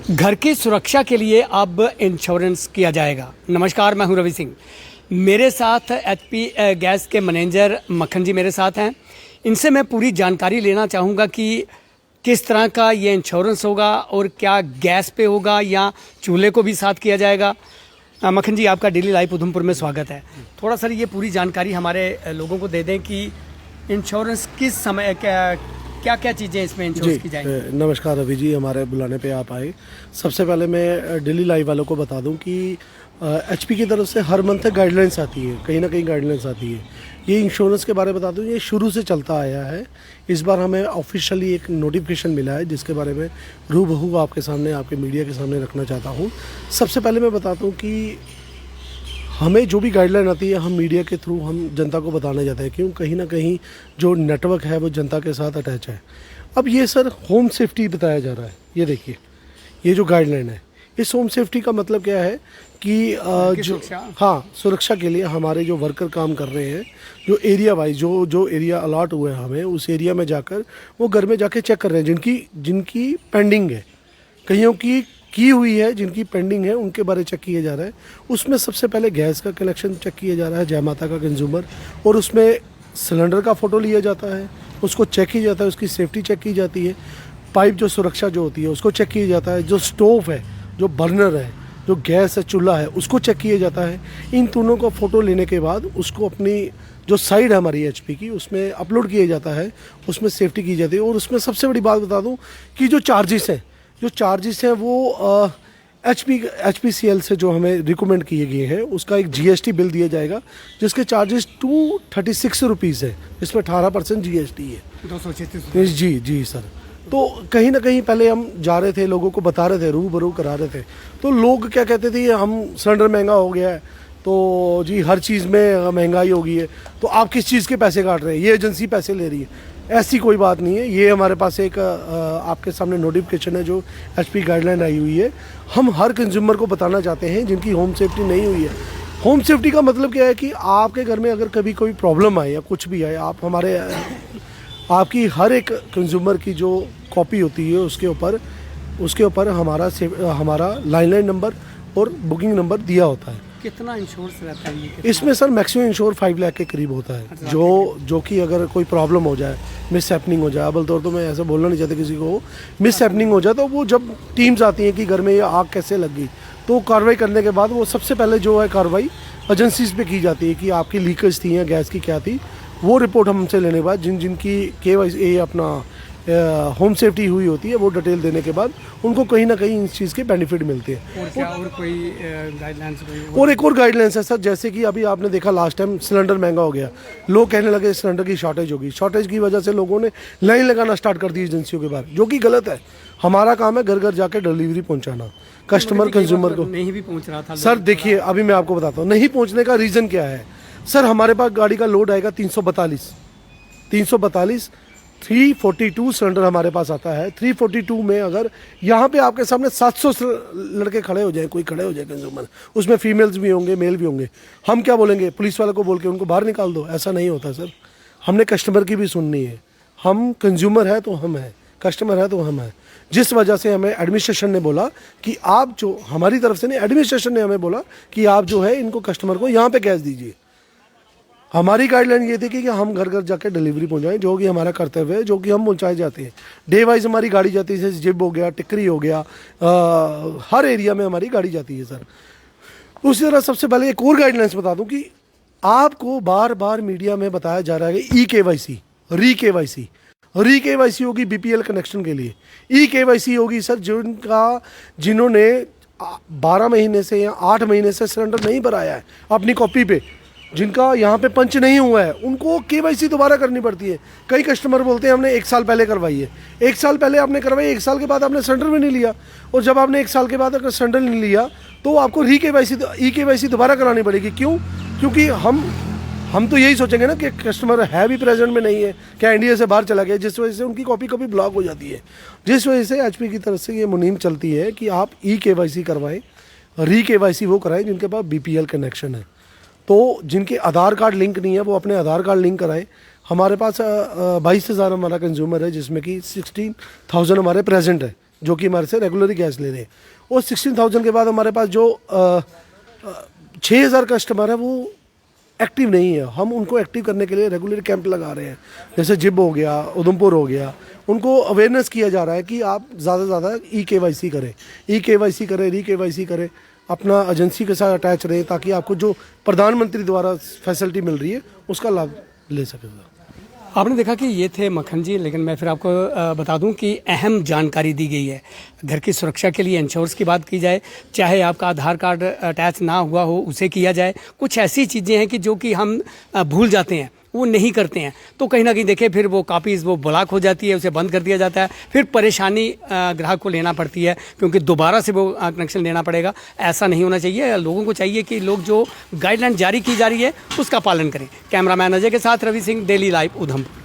घर की सुरक्षा के लिए अब इंश्योरेंस किया जाएगा। नमस्कार, मैं हूं रवि सिंह। मेरे साथ एचपी गैस के मैनेजर मक्खन जी मेरे साथ हैं। इनसे मैं पूरी जानकारी लेना चाहूँगा कि किस तरह का ये इंश्योरेंस होगा और क्या गैस पे होगा या चूल्हे को भी साथ किया जाएगा। मक्खन जी, आपका डेली लाइफ उधमपुर में स्वागत है। थोड़ा सा ये पूरी जानकारी हमारे लोगों को दे दें कि इंश्योरेंस किस समय क्या क्या चीज़ें इसमें इंश्योरेंस की जाएंगी। नमस्कार रवि जी, हमारे बुलाने पे आप आए। सबसे पहले मैं डेली लाइव वालों को बता दूं कि एचपी की तरफ से हर मंथ गाइडलाइंस आती है, कहीं ना कहीं गाइडलाइंस आती है। ये इंश्योरेंस के बारे में बता दूं, ये शुरू से चलता आया है। इस बार हमें ऑफिशियली एक नोटिफिकेशन मिला है जिसके बारे में रूबहू आपके सामने, आपके मीडिया के सामने रखना चाहता हूँ। सबसे पहले मैं बताता हूँ कि हमें जो भी गाइडलाइन आती है हम मीडिया के थ्रू हम जनता को बताने जाते हैं, क्यों कहीं ना कहीं जो नेटवर्क है वो जनता के साथ अटैच है। अब ये सर होम सेफ्टी बताया जा रहा है। ये देखिए, ये जो गाइडलाइन है, इस होम सेफ्टी का मतलब क्या है कि जो सुरक्षा के लिए हमारे जो वर्कर काम कर रहे हैं, जो एरिया वाइज जो एरिया अलॉट हुए हैं हमें, उस एरिया में जाकर वो घर में जाके चेक कर रहे हैं जिनकी पेंडिंग है, कईयों की हुई है, जिनकी पेंडिंग है उनके बारे चेक किया जा रहा है। उसमें सबसे पहले गैस का कनेक्शन चेक किया जा रहा है, जय माता का कंज्यूमर, और उसमें सिलेंडर का फ़ोटो लिया जाता है, उसको चेक किया जाता है, उसकी सेफ्टी चेक की जाती है। पाइप जो सुरक्षा जो होती है उसको चेक किया जाता है। जो स्टोव है, जो बर्नर है, जो गैस है, चूल्हा है, उसको चेक किया जाता है। इन तीनों का फ़ोटो लेने के बाद उसको अपनी जो साइट है हमारी एचपी की, उसमें अपलोड किया जाता है, उसमें सेफ्टी की जाती है। और उसमें सबसे बड़ी बात बता दूँ कि जो चार्जेस हैं वो HPCL से जो हमें रिकमेंड किए गए हैं, उसका एक GST बिल दिया जाएगा जिसके चार्जेस 236 रुपीज़ है, इसमें 18% GST है। 236 जी सर। तो कहीं ना कहीं पहले हम जा रहे थे, लोगों को बता रहे थे, रूबरू करा रहे थे, तो लोग क्या कहते थे, हम सिलेंडर महंगा हो गया है तो जी हर चीज़ में महंगाई हो गई है, तो आप किस चीज़ के पैसे काट रहे हैं, ये एजेंसी पैसे ले रही है। ऐसी कोई बात नहीं है। ये हमारे पास एक आपके सामने नोटिफिकेशन है जो एचपी गाइडलाइन आई हुई है। हम हर कंज्यूमर को बताना चाहते हैं जिनकी होम सेफ्टी नहीं हुई है। होम सेफ्टी का मतलब क्या है कि आपके घर में अगर कभी कोई प्रॉब्लम आए या कुछ भी आए, आप हमारे आपकी हर एक कंज्यूमर की जो कॉपी होती है उसके ऊपर हमारा लाइन नंबर और बुकिंग नंबर दिया होता है। कितना इंश्योरेंस रहता है ये? इसमें सर मैक्सिमम इंश्योर 5 लाख के करीब होता है। अच्छा, जो कि अगर कोई प्रॉब्लम हो जाए, मिस हैपनिंग हो जाए, अबल तौर तो मैं ऐसा बोलना नहीं चाहता किसी को, मिस हैपनिंग हो जाए, तो वो जब टीम्स आती हैं कि घर में ये आग कैसे लग गई, तो कार्रवाई करने के बाद वो सबसे पहले जो है कार्रवाई एजेंसीज पे की जाती है कि आपकी लीकेज थी या गैस की क्या थी। वो रिपोर्ट हमसे लेने के बाद जिनकी KYC अपना होम सेफ्टी हुई होती है, वो डिटेल देने के बाद उनको कहीं ना कहीं इस चीज़ के बेनिफिट मिलते हैं। और कोई गाइडलाइंस? और एक और गाइडलाइंस है सर, जैसे कि अभी आपने देखा लास्ट टाइम सिलेंडर महंगा हो गया, लोग कहने लगे सिलेंडर की शॉर्टेज होगी। शॉर्टेज की वजह से लोगों ने लाइन लगाना स्टार्ट कर दी एजेंसियों के बाहर, जो कि गलत है। हमारा काम है घर घर जाके डिलीवरी पहुंचाना कस्टमर कंज्यूमर को। नहीं भी पहुंच रहा था सर। देखिए, अभी मैं आपको बताता हूँ नहीं पहुँचने का रीज़न क्या है। सर, हमारे पास गाड़ी का लोड आएगा 342 342 सिलेंडर हमारे पास आता है। 342 में अगर यहाँ पे आपके सामने 700 लड़के खड़े हो जाए, कोई खड़े हो जाए कंज्यूमर, उसमें फीमेल्स भी होंगे, मेल भी होंगे, हम क्या बोलेंगे? पुलिस वाले को बोल के उनको बाहर निकाल दो? ऐसा नहीं होता सर। हमने कस्टमर की भी सुननी है। हम कंज्यूमर है तो हम हैं, कस्टमर है तो हम हैं। जिस वजह से हमें एडमिनिस्ट्रेशन ने बोला कि आप जो, हमारी तरफ से नहीं, एडमिनिस्ट्रेशन ने हमें बोला कि आप जो है इनको कस्टमर को यहाँ पे गैस दीजिए। हमारी गाइडलाइन ये थी कि हम घर घर जाकर डिलीवरी पहुंचाएं, जो कि हमारा कर्तव्य है, जो कि हम पहुंचाए जाते हैं। डे वाइज हमारी गाड़ी जाती है, जैसे जिब हो गया, टिकरी हो गया, हर एरिया में हमारी गाड़ी जाती है सर। उसी तरह सबसे पहले एक और गाइडलाइंस बता दूं कि आपको बार बार मीडिया में बताया जा रहा है कि EKYC री KYC होगी BPL कनेक्शन के लिए। EKYC होगी सर जिन्होंने 12 महीने से या 8 महीने से सिलेंडर नहीं भराया है अपनी कॉपी पे, जिनका यहाँ पे पंच नहीं हुआ है, उनको KYC दोबारा करनी पड़ती है। कई कस्टमर बोलते हैं हमने 1 साल पहले करवाई है। 1 साल पहले आपने करवाई, 1 साल के बाद आपने सिलेंडर भी नहीं लिया, और जब आपने 1 साल के बाद अगर सिलेंडर नहीं लिया तो आपको EKYC दोबारा करानी पड़ेगी। क्यों? क्योंकि हम तो यही सोचेंगे ना कि कस्टमर है भी प्रेजेंट में नहीं है, क्या इंडिया से बाहर चला गया, जिस वजह से उनकी कॉपी कभी ब्लॉक हो जाती है। जिस वजह से HP की तरफ से ये मुहिम चलती है कि आप EKYC करवाएं, KYC वो कराएं जिनके पास BPL कनेक्शन है। तो जिनके आधार कार्ड लिंक नहीं है वो अपने आधार कार्ड लिंक कराएं। हमारे पास 22,000 हमारा कंज्यूमर है, जिसमें कि 16,000 हमारे प्रेजेंट है जो कि हमारे से रेगुलरली गैस ले रहे हैं, और 16,000 के बाद हमारे पास जो 6,000 कस्टमर है वो एक्टिव नहीं है। हम उनको एक्टिव करने के लिए रेगुलर कैंप लगा रहे हैं, जैसे जिब हो गया, उधमपुर हो गया, उनको अवेयरनेस किया जा रहा है कि आप ज़्यादा से ज़्यादा KYC करें, KYC करें, KYC करें, अपना एजेंसी के साथ अटैच रहें, ताकि आपको जो प्रधानमंत्री द्वारा फैसिलिटी मिल रही है उसका लाभ ले सकें। आपने देखा कि ये थे मक्खन जी, लेकिन मैं फिर आपको बता दूं कि अहम जानकारी दी गई है। घर की सुरक्षा के लिए इंश्योरेंस की बात की जाए, चाहे आपका आधार कार्ड अटैच ना हुआ हो उसे किया जाए। कुछ ऐसी चीज़ें हैं कि जो कि हम भूल जाते हैं, वो नहीं करते हैं, तो कहीं ना कहीं देखें फिर वो कापीज़ वो ब्लॉक हो जाती है, उसे बंद कर दिया जाता है, फिर परेशानी ग्राहक को लेना पड़ती है, क्योंकि दोबारा से वो कनेक्शन लेना पड़ेगा। ऐसा नहीं होना चाहिए। लोगों को चाहिए कि लोग जो गाइडलाइन जारी की जा रही है उसका पालन करें। कैमरामैन अजय के साथ रवि सिंह, डेली लाइव, उधमपुर।